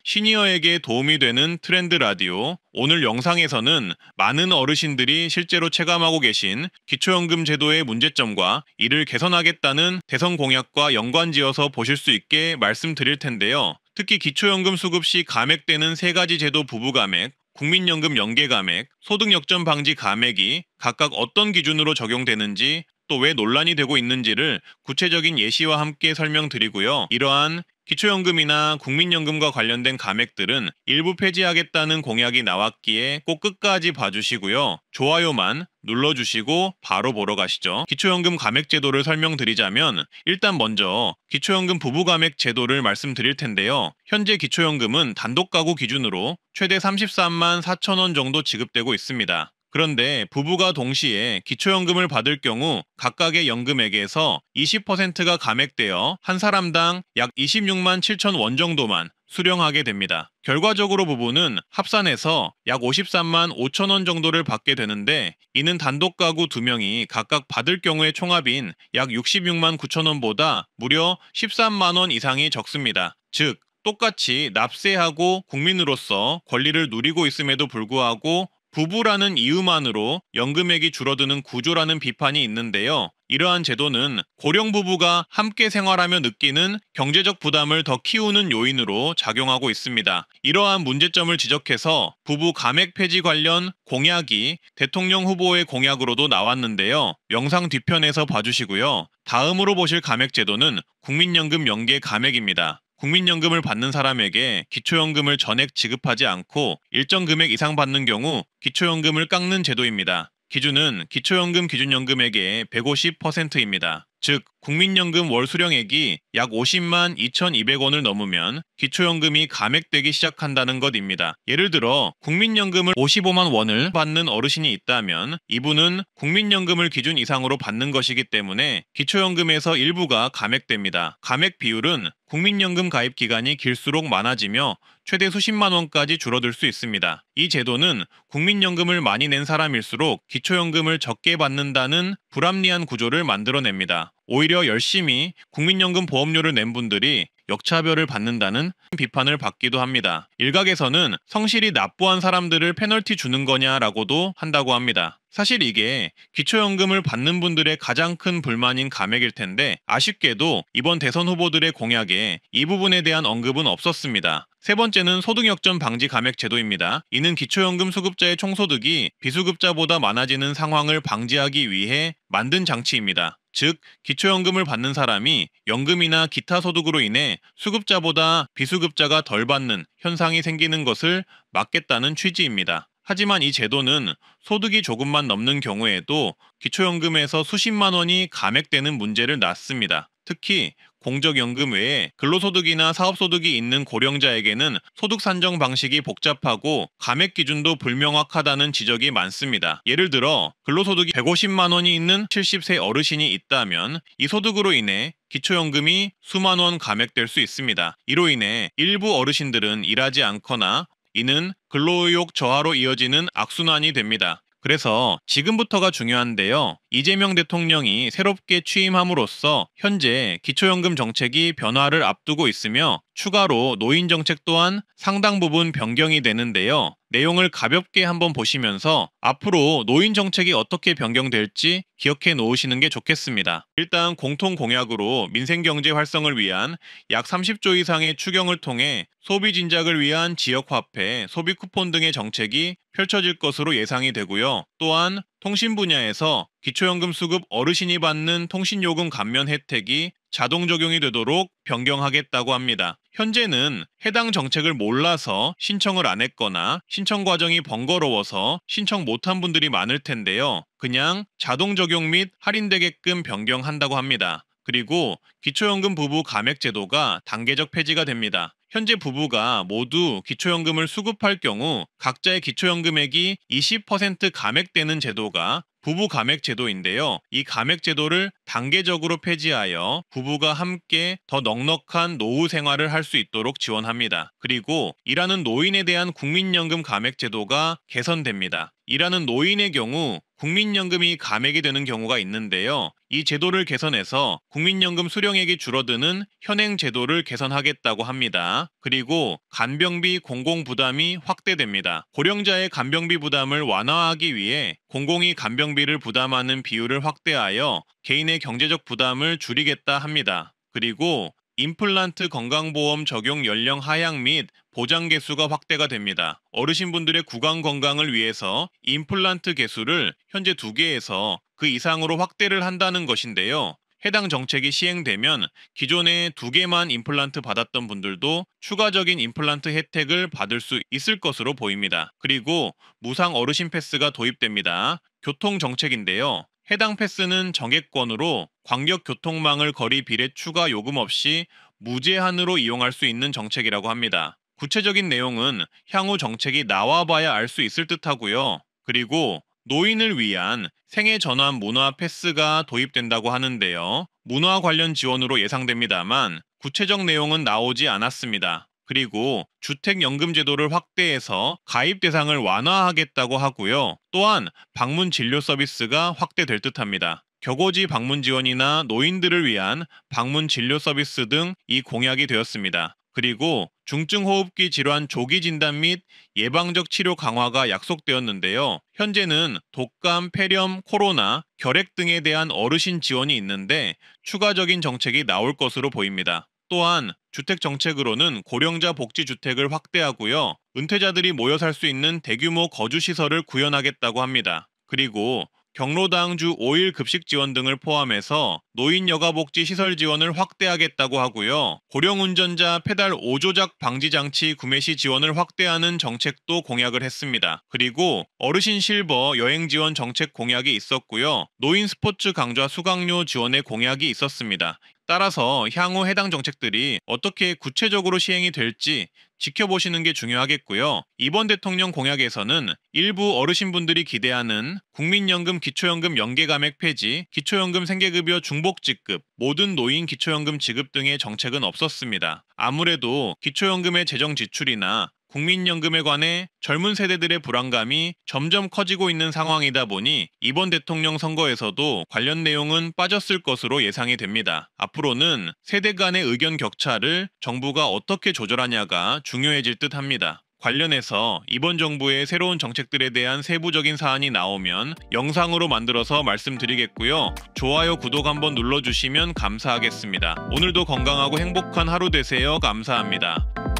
시니어에게 도움이 되는 트렌드 라디오. 오늘 영상에서는 많은 어르신들이 실제로 체감하고 계신 기초연금 제도의 문제점과 이를 개선하겠다는 대선 공약과 연관지어서 보실 수 있게 말씀드릴 텐데요. 특히 기초연금 수급 시 감액되는 세 가지 제도 부부 감액, 국민연금 연계 감액, 소득 역전 방지 감액이 각각 어떤 기준으로 적용되는지 또 왜 논란이 되고 있는지를 구체적인 예시와 함께 설명드리고요. 이러한 기초연금이나 국민연금과 관련된 감액들은 일부 폐지하겠다는 공약이 나왔기에 꼭 끝까지 봐주시고요. 좋아요만 눌러주시고 바로 보러 가시죠. 기초연금 감액 제도를 설명드리자면 일단 먼저 기초연금 부부 감액 제도를 말씀드릴 텐데요. 현재 기초연금은 단독 가구 기준으로 최대 33만 4천 원 정도 지급되고 있습니다. 그런데 부부가 동시에 기초연금을 받을 경우 각각의 연금액에서 20%가 감액되어 한 사람당 약 26만 7천 원 정도만 수령하게 됩니다. 결과적으로 부부는 합산해서 약 53만 5천 원 정도를 받게 되는데 이는 단독 가구 2명이 각각 받을 경우의 총합인 약 66만 9천 원보다 무려 13만 원 이상이 적습니다. 즉 똑같이 납세하고 국민으로서 권리를 누리고 있음에도 불구하고 부부라는 이유만으로 연금액이 줄어드는 구조라는 비판이 있는데요. 이러한 제도는 고령 부부가 함께 생활하며 느끼는 경제적 부담을 더 키우는 요인으로 작용하고 있습니다. 이러한 문제점을 지적해서 부부 감액 폐지 관련 공약이 대통령 후보의 공약으로도 나왔는데요. 영상 뒤편에서 봐주시고요. 다음으로 보실 감액 제도는 국민연금 연계 감액입니다. 국민연금을 받는 사람에게 기초연금을 전액 지급하지 않고 일정 금액 이상 받는 경우 기초연금을 깎는 제도입니다. 기준은 기초연금 기준연금액의 150%입니다. 즉, 국민연금 월 수령액이 약 50만 2,200원을 넘으면 기초연금이 감액되기 시작한다는 것입니다. 예를 들어 국민연금을 55만 원을 받는 어르신이 있다면 이분은 국민연금을 기준 이상으로 받는 것이기 때문에 기초연금에서 일부가 감액됩니다. 감액 비율은 국민연금 가입 기간이 길수록 많아지며 최대 수십만 원까지 줄어들 수 있습니다. 이 제도는 국민연금을 많이 낸 사람일수록 기초연금을 적게 받는다는 불합리한 구조를 만들어냅니다. 오히려 열심히 국민연금 보험료를 낸 분들이 역차별을 받는다는 비판을 받기도 합니다. 일각에서는 성실히 납부한 사람들을 페널티 주는 거냐라고도 한다고 합니다. 사실 이게 기초연금을 받는 분들의 가장 큰 불만인 감액일 텐데 아쉽게도 이번 대선 후보들의 공약에 이 부분에 대한 언급은 없었습니다. 세 번째는 소득 역전 방지 감액 제도입니다. 이는 기초연금 수급자의 총소득이 비수급자보다 많아지는 상황을 방지하기 위해 만든 장치입니다. 즉, 기초연금을 받는 사람이 연금이나 기타 소득으로 인해 수급자보다 비수급자가 덜 받는 현상이 생기는 것을 막겠다는 취지입니다. 하지만 이 제도는 소득이 조금만 넘는 경우에도 기초연금에서 수십만 원이 감액되는 문제를 낳습니다. 특히 공적연금 외에 근로소득이나 사업소득이 있는 고령자에게는 소득 산정 방식이 복잡하고 감액 기준도 불명확하다는 지적이 많습니다. 예를 들어 근로소득이 150만 원이 있는 70세 어르신이 있다면 이 소득으로 인해 기초연금이 수만 원 감액될 수 있습니다. 이로 인해 일부 어르신들은 일하지 않거나 이는 근로의욕 저하로 이어지는 악순환이 됩니다. 그래서 지금부터가 중요한데요. 이재명 대통령이 새롭게 취임함으로써 현재 기초연금 정책이 변화를 앞두고 있으며 추가로 노인 정책 또한 상당 부분 변경이 되는데요. 내용을 가볍게 한번 보시면서 앞으로 노인 정책이 어떻게 변경될지 기억해 놓으시는 게 좋겠습니다. 일단 공통 공약으로 민생경제 활성을 위한 약 30조 이상의 추경을 통해 소비 진작을 위한 지역화폐, 소비 쿠폰 등의 정책이 펼쳐질 것으로 예상이 되고요. 또한 통신 분야에서 기초연금 수급 어르신이 받는 통신요금 감면 혜택이 자동 적용이 되도록 변경하겠다고 합니다. 현재는 해당 정책을 몰라서 신청을 안 했거나 신청 과정이 번거로워서 신청 못한 분들이 많을 텐데요. 그냥 자동 적용 및 할인되게끔 변경한다고 합니다. 그리고 기초연금 부부 감액 제도가 단계적 폐지가 됩니다. 현재 부부가 모두 기초연금을 수급할 경우 각자의 기초연금액이 20% 감액되는 제도가 부부 감액 제도인데요. 이 감액 제도를 단계적으로 폐지하여 부부가 함께 더 넉넉한 노후 생활을 할 수 있도록 지원합니다. 그리고 일하는 노인에 대한 국민연금 감액 제도가 개선됩니다. 일하는 노인의 경우 국민연금이 감액이 되는 경우가 있는데요. 이 제도를 개선해서 국민연금 수령액이 줄어드는 현행 제도를 개선하겠다고 합니다. 그리고 간병비 공공부담이 확대됩니다. 고령자의 간병비 부담을 완화하기 위해 공공이 간병비를 부담하는 비율을 확대하여 개인의 경제적 부담을 줄이겠다 합니다. 그리고 임플란트 건강보험 적용 연령 하향 및 보장 개수가 확대가 됩니다. 어르신분들의 구강 건강을 위해서 임플란트 개수를 현재 2개에서 그 이상으로 확대를 한다는 것인데요. 해당 정책이 시행되면 기존에 2개만 임플란트 받았던 분들도 추가적인 임플란트 혜택을 받을 수 있을 것으로 보입니다. 그리고 무상 어르신 패스가 도입됩니다. 교통 정책인데요. 해당 패스는 정액권으로 광역교통망을 거리 비례 추가 요금 없이 무제한으로 이용할 수 있는 정책이라고 합니다. 구체적인 내용은 향후 정책이 나와봐야 알 수 있을 듯하고요. 그리고 노인을 위한 생애 전환 문화 패스가 도입된다고 하는데요. 문화 관련 지원으로 예상됩니다만 구체적 내용은 나오지 않았습니다. 그리고 주택연금 제도를 확대해서 가입 대상을 완화하겠다고 하고요. 또한 방문 진료 서비스가 확대될 듯합니다. 격오지 방문 지원이나 노인들을 위한 방문 진료 서비스 등 이 공약이 되었습니다. 그리고 중증호흡기 질환 조기 진단 및 예방적 치료 강화가 약속되었는데요. 현재는 독감, 폐렴, 코로나, 결핵 등에 대한 어르신 지원이 있는데 추가적인 정책이 나올 것으로 보입니다. 또한 주택 정책으로는 고령자 복지주택을 확대하고요. 은퇴자들이 모여 살 수 있는 대규모 거주시설을 구현하겠다고 합니다. 그리고 경로당주 5일 급식 지원 등을 포함해서 노인 여가복지 시설 지원을 확대하겠다고 하고요. 고령운전자 페달 5조작 방지 장치 구매 시 지원을 확대하는 정책도 공약을 했습니다. 그리고 어르신 실버 여행 지원 정책 공약이 있었고요. 노인 스포츠 강좌 수강료 지원의 공약이 있었습니다. 따라서 향후 해당 정책들이 어떻게 구체적으로 시행이 될지 지켜보시는 게 중요하겠고요. 이번 대통령 공약에서는 일부 어르신분들이 기대하는 국민연금 기초연금 연계감액 폐지, 기초연금 생계급여 중복지급, 모든 노인 기초연금 지급 등의 정책은 없었습니다. 아무래도 기초연금의 재정 지출이나 국민연금에 관해 젊은 세대들의 불안감이 점점 커지고 있는 상황이다 보니 이번 대통령 선거에서도 관련 내용은 빠졌을 것으로 예상이 됩니다. 앞으로는 세대 간의 의견 격차를 정부가 어떻게 조절하냐가 중요해질 듯 합니다. 관련해서 이번 정부의 새로운 정책들에 대한 세부적인 사안이 나오면 영상으로 만들어서 말씀드리겠고요. 좋아요, 구독 한번 눌러주시면 감사하겠습니다. 오늘도 건강하고 행복한 하루 되세요. 감사합니다.